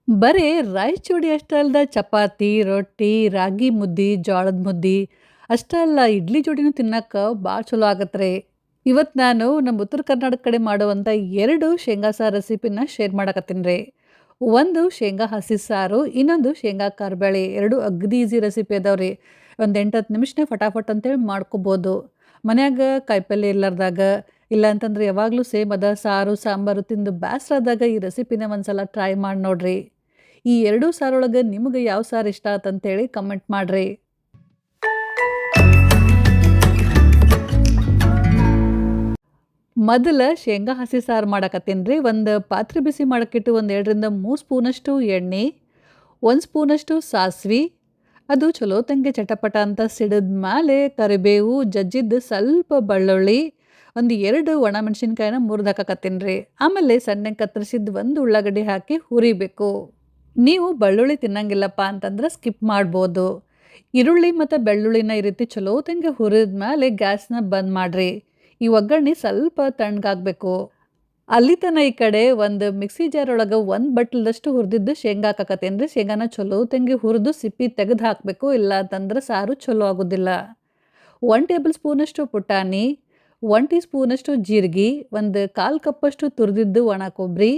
ಬರೇ ರಾಯಚೂಡಿ ಅಷ್ಟೇ ಅಲ್ದ ಚಪಾತಿ, ರೊಟ್ಟಿ, ರಾಗಿ ಮುದ್ದಿ, ಜೋಳದ ಮುದ್ದಿ ಅಷ್ಟೇ ಅಲ್ಲ ಇಡ್ಲಿ ಜೋಡಿನೂ ತಿನ್ನಕ್ಕ ಭಾಳ ಚಲೋ ಆಗತ್ರಿ. ಇವತ್ತು ನಾನು ನಮ್ಮ ಉತ್ತರ ಕರ್ನಾಟಕ ಕಡೆ ಮಾಡುವಂಥ 2 ಶೇಂಗಾ ಸಾರು ರೆಸಿಪಿನ ಶೇರ್ ಮಾಡಕತ್ತೀನಿ. ಒಂದು ಶೇಂಗಾ ಹಸಿ ಸಾರು, ಇನ್ನೊಂದು ಶೇಂಗಾ ಕಾರ್ಬೇಳೆ. 2 ಅಗ್ದಿ ಈಸಿ ರೆಸಿಪಿ ಅದಾವ್ರಿ. ಒಂದು 8, 10 ನಿಮಿಷನೇ ಫಟಾಫಟ್ ಅಂತೇಳಿ ಮಾಡ್ಕೋಬೋದು. ಮನ್ಯಾಗ ಕಾಯಿಪಲ್ಯ ಇರ್ಲಾರ್ದಾಗ, ಇಲ್ಲ ಅಂತಂದ್ರೆ ಯಾವಾಗಲೂ ಸೇಮ್ ಅದ ಸಾರು, ಸಾಂಬಾರು ತಿಂದು ಬ್ಯಾಸ್ರಾದಾಗ ಈ ರೆಸಿಪಿನ ಒಂದ್ಸಲ ಟ್ರೈ ಮಾಡಿ ನೋಡ್ರಿ. ಈ 2 ಸಾರೊಳಗೆ ನಿಮಗೆ ಯಾವ ಸಾರು ಇಷ್ಟ ಆತಂತೇಳಿ ಕಮೆಂಟ್ ಮಾಡ್ರಿ. ಮೊದಲ ಶೇಂಗಾ ಹಸಿ ಸಾರು ಮಾಡಕತ್ತೀನಿ. ಒಂದು ಪಾತ್ರೆ ಬಿಸಿ ಮಾಡಕ್ಕಿಟ್ಟು ಒಂದು 2ರಿಂದ 3 ಸ್ಪೂನಷ್ಟು ಎಣ್ಣೆ, 1 ಸ್ಪೂನಷ್ಟು ಸಾಸ್ವಿ, ಅದು ಚಲೋತ್ತಂಗೆ ಚಟಪಟ ಅಂತ ಸಿಡಿದ ಮೇಲೆ ಕರಿಬೇವು, ಜಜ್ಜಿದ್ದು ಸ್ವಲ್ಪ ಬೆಳ್ಳುಳ್ಳಿ, ಒಂದು 2 ಒಣಮೆಣಸಿನ್ಕಾಯಿನ ಮುರಿದು ಹಾಕಕತ್ತೀನಿ. ಆಮೇಲೆ ಸಣ್ಣಗೆ ಕತ್ತರಿಸಿದ್ದು 1 ಉಳ್ಳಾಗಡ್ಡಿ ಹಾಕಿ ಹುರಿಬೇಕು. ನೀವು ಬೆಳ್ಳುಳ್ಳಿ ತಿನ್ನಂಗಿಲ್ಲಪ್ಪ ಅಂತಂದ್ರೆ ಸ್ಕಿಪ್ ಮಾಡ್ಬೋದು. ಈರುಳ್ಳಿ ಮತ್ತು ಬೆಳ್ಳುಳ್ಳಿನ ಈ ರೀತಿ ಚಲೋತ್ತಂಗೆ ಹುರಿದ ಮೇಲೆ ಗ್ಯಾಸ್ನ ಬಂದ್ ಮಾಡ್ರಿ. ಈ ಒಗ್ಗರಣೆ ಸ್ವಲ್ಪ ತಣ್ಣಗಾಗಬೇಕು. ಅಲ್ಲಿ ತನ ಈ ಕಡೆ ಒಂದು ಮಿಕ್ಸಿ ಜಾರ್ ಒಳಗೆ 1 ಬಟ್ಲದಷ್ಟು ಹುರಿದಿದ್ದು ಶೇಂಗಾ ಹಾಕಕತ್ತೇನ್ರಿ. ಶೇಂಗಾನ ಚಲೋತ್ತಂಗೆ ಹುರಿದು ಸಿಪ್ಪಿ ತೆಗೆದು ಹಾಕಬೇಕು, ಇಲ್ಲ ಅಂತಂದ್ರೆ ಸಾರು ಚಲೋ ಆಗೋದಿಲ್ಲ. 1 ಟೇಬಲ್ ಸ್ಪೂನಷ್ಟು ಪುಟಾಣಿ, 1 ಟೀ ಸ್ಪೂನಷ್ಟು ಜೀರಿಗೆ, ಒಂದು 1/4 ಕಪ್ಪಷ್ಟು ತುರಿದಿದ್ದು ಒಣ ಕೊಬ್ಬರಿ,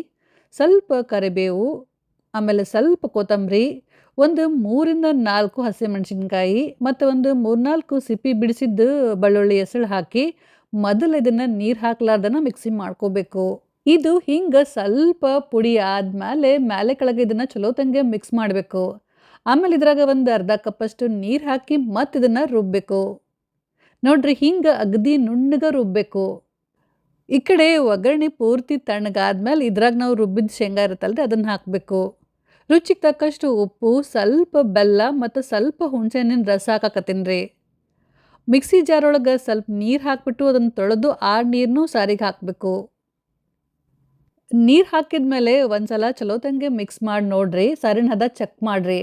ಸ್ವಲ್ಪ ಕರಿಬೇವು, ಆಮೇಲೆ ಸ್ವಲ್ಪ ಕೊತ್ತಂಬರಿ, ಒಂದು 3ರಿಂದ 4 ಹಸಿಮೆಣಸಿನ್ಕಾಯಿ ಮತ್ತು ಒಂದು 3-4 ಸಿಪ್ಪಿ ಬಿಡಿಸಿದ್ದು ಬೆಳ್ಳುಳ್ಳಿ ಎಸಳು ಹಾಕಿ ಮೊದಲು ಇದನ್ನು ನೀರು ಹಾಕ್ಲಾರ್ದನ ಮಿಕ್ಸಿ ಮಾಡ್ಕೋಬೇಕು. ಇದು ಹಿಂಗೆ ಸ್ವಲ್ಪ ಪುಡಿ ಆದಮೇಲೆ ಮೇಲೆ ಕೆಳಗೆ ಇದನ್ನು ಚಲೋತ್ತಂಗೆ ಮಿಕ್ಸ್ ಮಾಡಬೇಕು. ಆಮೇಲೆ ಇದ್ರಾಗ ಒಂದು ಅರ್ಧ ಕಪ್ಪಷ್ಟು ನೀರು ಹಾಕಿ ಮತ್ತೆ ಇದನ್ನು ರುಬ್ಬಬೇಕು. ನೋಡ್ರಿ ಹಿಂಗೆ ಅಗದಿ ನುಣ್ಣಗೆ ರುಬ್ಬಬೇಕು. ಈ ಕಡೆ ಒಗ್ಗರಣೆ ಪೂರ್ತಿ ತಣ್ಣಗಾದ್ಮೇಲೆ ಇದ್ರಾಗ ನಾವು ರುಬ್ಬಿದ ಶೇಂಗಾ ಇರುತ್ತಲ್ರಿ ಅದನ್ನು ಹಾಕಬೇಕು. ರುಚಿಗೆ ತಕ್ಕಷ್ಟು ಉಪ್ಪು, ಸ್ವಲ್ಪ ಬೆಲ್ಲ ಮತ್ತು ಸ್ವಲ್ಪ ಹುಣಸೆಹಣ್ಣಿನ ರಸ ಹಾಕಕತ್ತೀನಿ. ಮಿಕ್ಸಿ ಜಾರೊಳಗೆ ಸ್ವಲ್ಪ ನೀರು ಹಾಕ್ಬಿಟ್ಟು ಅದನ್ನು ತೊಳೆದು ಆ ನೀರನ್ನು ಸಾರಿಗೆ ಹಾಕಬೇಕು. ನೀರು ಹಾಕಿದ್ಮೇಲೆ ಒಂದ್ಸಲ ಚಲೋತ್ತಂಗೆ ಮಿಕ್ಸ್ ಮಾಡಿ ನೋಡ್ರಿ. ಸಾರಿನ ಹದ ಚೆಕ್ ಮಾಡಿರಿ.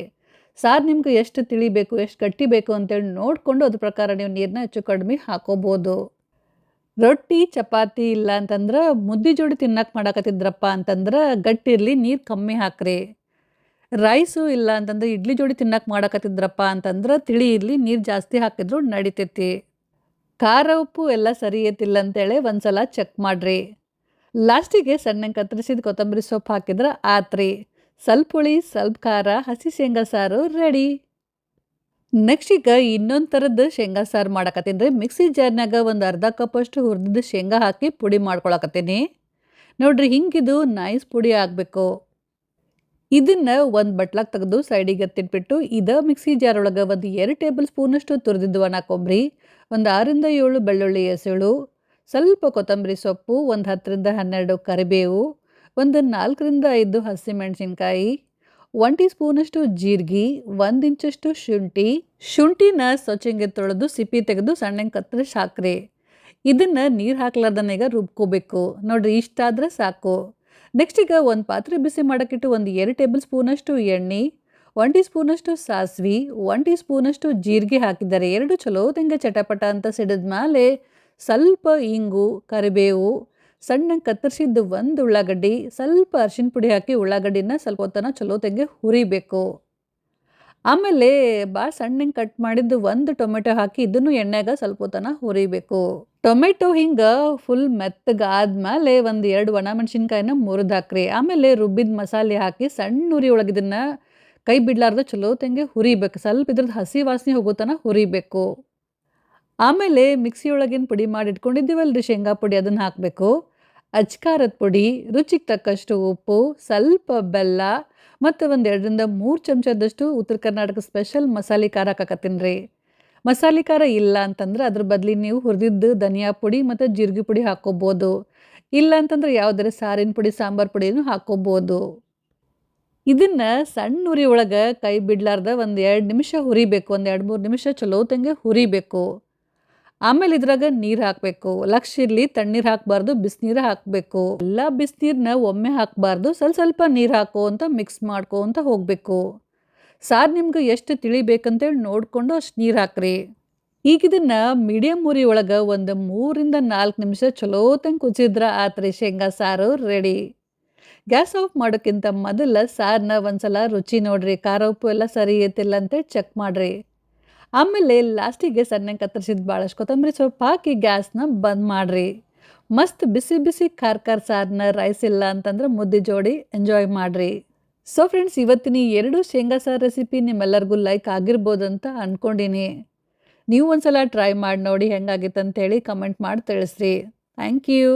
ಸಾರು ನಿಮ್ಗೆ ಎಷ್ಟು ತಿಳಿಬೇಕು, ಎಷ್ಟು ಗಟ್ಟಿ ಬೇಕು ಅಂತೇಳಿ ನೋಡಿಕೊಂಡು ಅದ್ರ ಪ್ರಕಾರ ನೀವು ನೀರನ್ನ ಹೆಚ್ಚು ಕಡಿಮೆ ಹಾಕೋಬೋದು. ರೊಟ್ಟಿ, ಚಪಾತಿ ಇಲ್ಲ ಅಂತಂದ್ರೆ ಮುದ್ದೆ ಜೋಡಿ ತಿನ್ನಕ್ಕೆ ಮಾಡಕತ್ತಿದ್ರಪ್ಪ ಅಂತಂದ್ರೆ ಗಟ್ಟಿರಲಿ, ನೀರು ಕಮ್ಮಿ ಹಾಕ್ರಿ. ರೈಸು ಇಲ್ಲ ಅಂತಂದ್ರೆ ಇಡ್ಲಿ ಜೋಡಿ ತಿನ್ನಕ್ಕೆ ಮಾಡಕತ್ತಿದ್ರಪ್ಪ ಅಂತಂದ್ರೆ ತಿಳಿ ಇರಲಿ, ನೀರು ಜಾಸ್ತಿ ಹಾಕಿದ್ರು ನಡಿತೈತಿ. ಖಾರ ಉಪ್ಪು ಎಲ್ಲ ಸರಿ ಐತಿಲ್ಲ ಅಂತೇಳಿ ಒಂದ್ಸಲ ಚೆಕ್ ಮಾಡಿರಿ. ಲಾಸ್ಟಿಗೆ ಸಣ್ಣಗೆ ಕತ್ತರಿಸಿದ ಕೊತ್ತಂಬರಿ ಸೊಪ್ಪು ಹಾಕಿದ್ರೆ ಆತ್ರಿ. ಸ್ವಲ್ಪ ಹುಳಿ, ಸ್ವಲ್ಪ ಖಾರ, ಹಸಿ ಶೇಂಗಾ ಸಾರು ರೆಡಿ. ನೆಕ್ಸ್ಟ್ ಈಗ ಇನ್ನೊಂದು ಥರದ್ದು ಶೇಂಗಾ ಸಾರು ಮಾಡಕತ್ತೀನಿ. ಮಿಕ್ಸಿ ಜಾರ್ನಾಗ ಒಂದು ಅರ್ಧ ಕಪ್ಪಷ್ಟು ಹುರಿದಿದ್ದು ಶೇಂಗಾ ಹಾಕಿ ಪುಡಿ ಮಾಡ್ಕೊಳಕತ್ತೀನಿ. ನೋಡ್ರಿ ಹಿಂಗಿದು ನೈಸ್ ಪುಡಿ ಆಗಬೇಕು. ಇದನ್ನು ಒಂದು ಬಟ್ಲಾಗ ತೆಗೆದು ಸೈಡಿಗೆ ಎತ್ತಿಟ್ಬಿಟ್ಟು ಇದೇ ಮಿಕ್ಸಿ ಜಾರ್ ಒಳಗೆ ಒಂದು 2 ಟೇಬಲ್ ಸ್ಪೂನಷ್ಟು ತುರಿದಿದ್ದು ಒಣ ಕೊಬ್ಬರಿ, ಒಂದು 6ರಿಂದ 7 ಬೆಳ್ಳುಳ್ಳಿ ಎಸಳು, ಸ್ವಲ್ಪ ಕೊತ್ತಂಬರಿ ಸೊಪ್ಪು, ಒಂದು 10ರಿಂದ 12 ಕರಿಬೇವು, ಒಂದು 4ರಿಂದ 5 ಹಸಿಮೆಣಸಿನ್ಕಾಯಿ, 1 ಟೀ ಸ್ಪೂನಷ್ಟು ಜೀರಿಗೆ, 1 ಇಂಚಷ್ಟು ಶುಂಠಿನ ಸ್ವಚ್ಛಂಗೆ ತೊಳೆದು ಸಿಪ್ಪಿ ತೆಗೆದು ಸಣ್ಣಗೆ ಕತ್ತರಿಸಿ ಹಾಕ್ರಿ. ಇದನ್ನು ನೀರು ಹಾಕ್ಲಾರ್ದನ್ನ ಈಗ ರುಬ್ಕೋಬೇಕು. ನೋಡ್ರಿ ಇಷ್ಟಾದ್ರೆ ಸಾಕು. ನೆಕ್ಸ್ಟ್ ಈಗ ಒಂದು ಪಾತ್ರೆ ಬಿಸಿ ಮಾಡೋಕ್ಕಿಟ್ಟು ಒಂದು 2 ಟೇಬಲ್ ಸ್ಪೂನಷ್ಟು ಎಣ್ಣೆ, 1 ಟೀ ಸ್ಪೂನಷ್ಟು ಸಾಸ್ವಿ, 1 ಟೀ ಸ್ಪೂನಷ್ಟು ಜೀರಿಗೆ ಹಾಕಿದ್ದಾರೆ. 2 ಚಲೋದಂಗೆ ಚಟಪಟ ಅಂತ ಸಿಡಿದ ಮೇಲೆ ಸ್ವಲ್ಪ ಇಂಗು, ಕರಿಬೇವು, ಸಣ್ಣಗೆ ಕತ್ತರಿಸಿದ್ದು 1 ಉಳ್ಳಾಗಡ್ಡಿ, ಸ್ವಲ್ಪ ಅರಿಶಿನ ಪುಡಿ ಹಾಕಿ ಉಳ್ಳಾಗಡ್ಡಿನ ಸ್ವಲ್ಪ ಹೊತ್ತನ ಚಲೋದಂಗೆ ಹುರಿಬೇಕು. ಆಮೇಲೆ ಭಾಳ ಸಣ್ಣಗೆ ಕಟ್ ಮಾಡಿದ್ದು 1 ಟೊಮೆಟೊ ಹಾಕಿ ಇದನ್ನು ಎಣ್ಣೆಗೆ ಸ್ವಲ್ಪ ಹೊತ್ತನ ಹುರಿಬೇಕು. ಟೊಮೆಟೊ ಹಿಂಗೆ ಫುಲ್ ಮೆತ್ತಗಾದ್ಮೇಲೆ ಒಂದು 2 ಒಣಮೆಣಸಿನ್ಕಾಯಿನ ಮುರಿದು ಹಾಕ್ರಿ. ಆಮೇಲೆ ರುಬ್ಬಿದ ಮಸಾಲೆ ಹಾಕಿ ಸಣ್ಣ ಉರಿ ಒಳಗೆ ಇದನ್ನು ಕೈ ಬಿಡಲಾರ್ದೆ ಚಲೋತ್ತಂಗೆ ಹುರಿಬೇಕು. ಸ್ವಲ್ಪ ಇದ್ರದ್ದು ಹಸಿ ವಾಸನೆ ಹೋಗೋ ತನಕ ಹುರಿಬೇಕು. ಆಮೇಲೆ ಮಿಕ್ಸಿ ಒಳಗಿನ ಪುಡಿ ಮಾಡಿ ಇಟ್ಕೊಂಡಿದ್ದೀವಲ್ರಿ ಶೇಂಗಾ ಪುಡಿ, ಅದನ್ನು ಹಾಕಬೇಕು. ಅಚ್ಕಾರದ ಪುಡಿ, ರುಚಿಗೆ ತಕ್ಕಷ್ಟು ಉಪ್ಪು, ಸ್ವಲ್ಪ ಬೆಲ್ಲ ಮತ್ತು ಒಂದು 2ರಿಂದ 3 ಚಮಚದಷ್ಟು ಉತ್ತರ ಕರ್ನಾಟಕ ಸ್ಪೆಷಲ್ ಮಸಾಲೆ ಖಾರ ಹಾಕಕತ್ತೀನಿ. ಮಸಾಲೆ ಖಾರ ಇಲ್ಲ ಅಂತಂದ್ರೆ ಅದ್ರ ಬದಲಿ ನೀವು ಹುರಿದಿದ್ದು ಧನಿಯಾ ಪುಡಿ ಮತ್ತು ಜೀರಿಗೆ ಪುಡಿ ಹಾಕ್ಕೋಬೋದು. ಇಲ್ಲ ಅಂತಂದ್ರೆ ಯಾವುದಾರ ಸಾರಿನ ಪುಡಿ, ಸಾಂಬಾರು ಪುಡಿನೂ ಹಾಕ್ಕೋಬೋದು. ಇದನ್ನು ಸಣ್ಣ ಉರಿ ಒಳಗೆ ಕೈ ಬಿಡಲಾರ್ದ ಒಂದು 2 ನಿಮಿಷ ಹುರಿಬೇಕು. ಒಂದು 2-3 ನಿಮಿಷ ಚಲೋತ್ತಂಗೆ ಹುರಿಬೇಕು. ಆಮೇಲೆ ಇದ್ರಾಗ ನೀರು ಹಾಕಬೇಕು. ಲಕ್ಷ್ಯ ಇರಲಿ, ತಣ್ಣೀರು ಹಾಕಬಾರ್ದು, ಬಿಸಿನೀರು ಹಾಕಬೇಕು. ಎಲ್ಲ ಬಿಸಿನೀರನ್ನ ಒಮ್ಮೆ ಹಾಕಬಾರ್ದು, ಸ್ವಲ್ಪ ಸ್ವಲ್ಪ ನೀರು ಹಾಕೋ ಅಂತ ಮಿಕ್ಸ್ ಮಾಡ್ಕೋ ಅಂತ ಹೋಗಬೇಕು. ಸಾರು ನಿಮ್ಗೆ ಎಷ್ಟು ತಿಳಿಬೇಕಂತೇಳಿ ನೋಡಿಕೊಂಡು ಅಷ್ಟು ನೀರು ಹಾಕ್ರಿ. ಈಗ ಇದನ್ನು ಮೀಡಿಯಮ್ ಉರಿ ಒಳಗೆ ಒಂದು 3ರಿಂದ 4 ನಿಮಿಷ ಚಲೋತ್ತಂಗೆ ಕುದಿಸಿದ್ರೆ ಆತ್ರಿ ಶೇಂಗಾ ಸಾರು ರೆಡಿ. ಗ್ಯಾಸ್ ಆಫ್ ಮಾಡೋಕ್ಕಿಂತ ಮೊದಲ ಸಾರನ್ನ ಒಂದ್ಸಲ ರುಚಿ ನೋಡ್ರಿ, ಖಾರ ಉಪ್ಪು ಎಲ್ಲ ಸರಿ ಐತಿಲ್ಲ ಅಂತೇಳಿ ಚೆಕ್ ಮಾಡಿರಿ. ಆಮೇಲೆ ಲಾಸ್ಟಿಗೆ ಸಣ್ಣಗೆ ಕತ್ತರಿಸಿದ ಭಾಳಷ್ಟು ಕೊತ್ತಂಬರಿ ಸೊಪ್ಪು ಹಾಕಿ ಗ್ಯಾಸ್ನ ಬಂದ್ ಮಾಡಿರಿ. ಮಸ್ತ್ ಬಿಸಿ ಬಿಸಿ ಖಾರ ಖಾರ ಸಾರನ್ನ ರೈಸ್ ಇಲ್ಲ ಅಂತಂದ್ರೆ ಮುದ್ದೆ ಜೋಡಿ ಎಂಜಾಯ್ ಮಾಡಿರಿ. ಸೊ ಫ್ರೆಂಡ್ಸ್, ಇವತ್ತಿನ ಈ 2 ಶೇಂಗಾ ಸಾರು ರೆಸಿಪಿ ನಿಮ್ಮೆಲ್ಲರಿಗೂ ಲೈಕ್ ಆಗಿರ್ಬೋದಂತ ಅಂದ್ಕೊಂಡಿನಿ. ನೀವು ಒಂದ್ಸಲ ಟ್ರೈ ಮಾಡಿ ನೋಡಿ ಹೆಂಗಾಗಿತ್ತು ಅಂತೇಳಿ ಕಮೆಂಟ್ ಮಾಡಿ ತಿಳಿಸ್ರಿ. Thank you.